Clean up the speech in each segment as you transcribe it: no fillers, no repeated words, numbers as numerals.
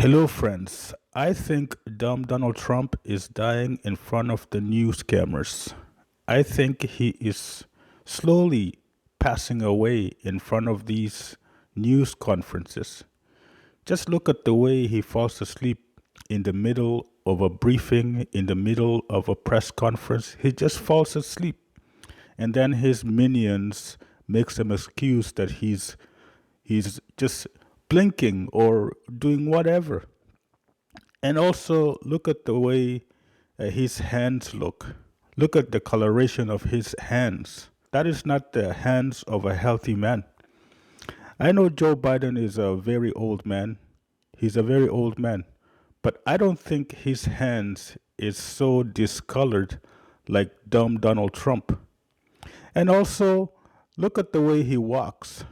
Hello, friends. I think dumb Donald Trump is dying in front of the news cameras. I think he is slowly passing away in front of these news conferences. Just look at the way he falls asleep in the middle of a briefing, in the middle of a press conference. He just falls asleep. And then his minions make some excuse that he's just blinking or doing whatever. And also look at the way his hands look. Look at the coloration of his hands. That is not the hands of a healthy man. I know Joe Biden is a very old man. He's a very old man. But I don't think his hands is so discolored like dumb Donald Trump. And also look at the way he walks.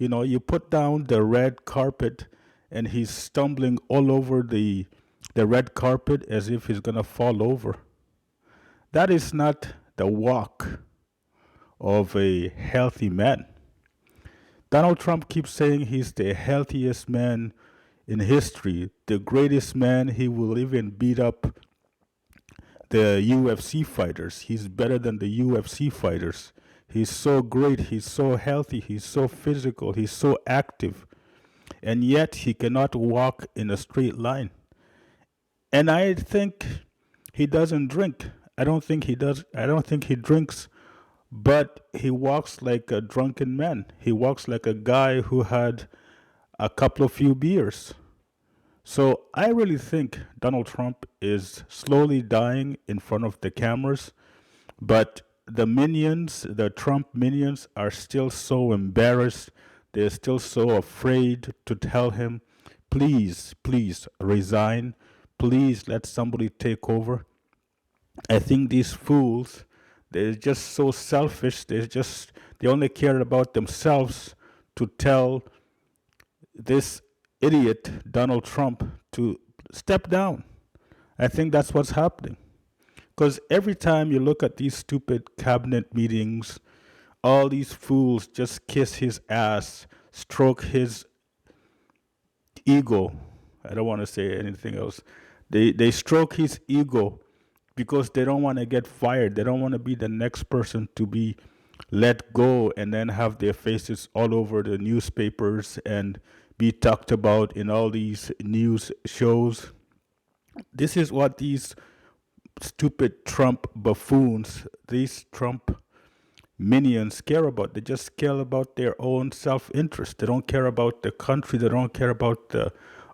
You know, you put down the red carpet and he's stumbling all over the red carpet as if he's going to fall over. That is not the walk of a healthy man. Donald Trump keeps saying he's the healthiest man in history, the greatest man. He will even beat up the UFC fighters. He's better than the UFC fighters. He's so great. He's so healthy. He's so physical. He's so active. And yet he cannot walk in a straight line. And I think he doesn't drink. I don't think he does. I don't think he drinks, but he walks like a drunken man. He walks like a guy who had a couple of few beers. So I really think Donald Trump is slowly dying in front of the cameras, but the minions, the Trump minions, are still so embarrassed. They're still so afraid to tell him, please, please resign. Please let somebody take over. I think these fools, they're just so selfish. They only care about themselves to tell this idiot Donald Trump to step down. I think that's what's happening. Because every time you look at these stupid cabinet meetings, all these fools just kiss his ass, stroke his ego. I don't want to say anything else. They stroke his ego because they don't want to get fired. They don't want to be the next person to be let go and then have their faces all over the newspapers and be talked about in all these news shows. This is what these stupid Trump buffoons, these Trump minions care about. They just care about their own self interest. They don't care about the country. They don't care about the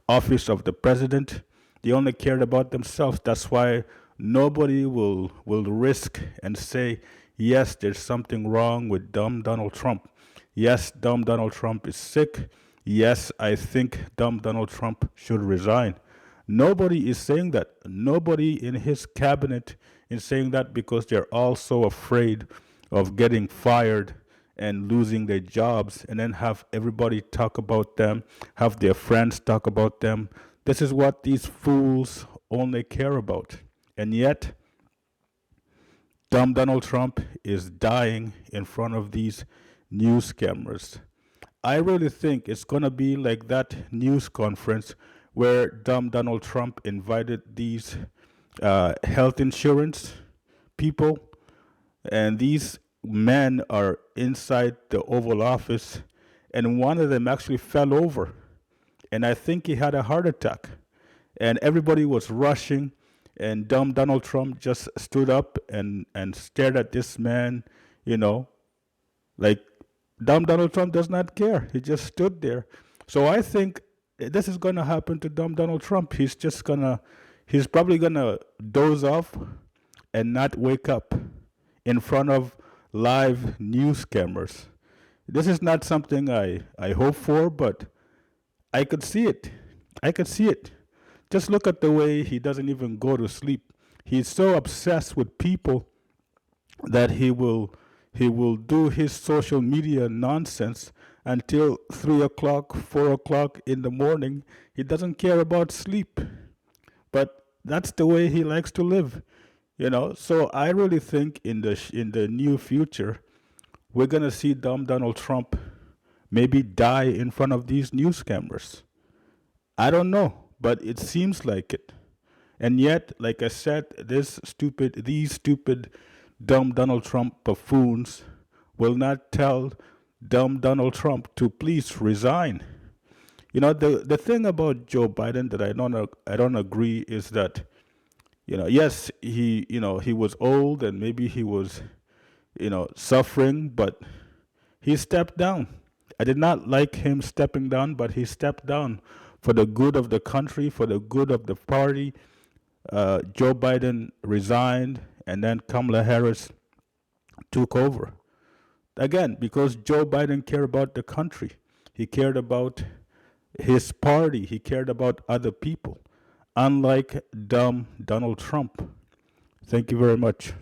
office of the president. They only care about themselves. That's why nobody will risk and say, yes, there's something wrong with dumb Donald Trump. Yes, dumb Donald Trump is sick. Yes, I think dumb Donald Trump should resign. Nobody is saying that. Nobody in his cabinet is saying that because they're all so afraid of getting fired and losing their jobs and then have everybody talk about them, have their friends talk about them. This is what these fools only care about. And yet, dumb Donald Trump is dying in front of these news cameras. I really think it's going to be like that news conference where dumb Donald Trump invited these health insurance people, and these men are inside the Oval Office, and one of them actually fell over, and I think he had a heart attack, and everybody was rushing, and dumb Donald Trump just stood up and stared at this man, you know, like dumb Donald Trump does not care. He just stood there. So I think this is going to happen to dumb Donald Trump. He's probably going to doze off and not wake up in front of live news cameras. This is not something I hope for, but I could see it. I could see it. Just look at the way he doesn't even go to sleep. He's so obsessed with people that he will do his social media nonsense until 3 o'clock, 4 o'clock in the morning. He doesn't care about sleep. But that's the way he likes to live. So I really think in the near future we're gonna see dumb Donald Trump maybe die in front of these news cameras. I don't know, but it seems like it. And yet, like I said, these stupid, dumb Donald Trump buffoons will not tell dumb Donald Trump to please resign. The thing about Joe Biden that I don't agree is that, yes, he was old and maybe he was, suffering, but he stepped down. I did not like him stepping down, but he stepped down for the good of the country, for the good of the party. Joe Biden resigned, and then Kamala Harris took over. Again, because Joe Biden cared about the country, he cared about his party, he cared about other people, unlike dumb Donald Trump. Thank you very much.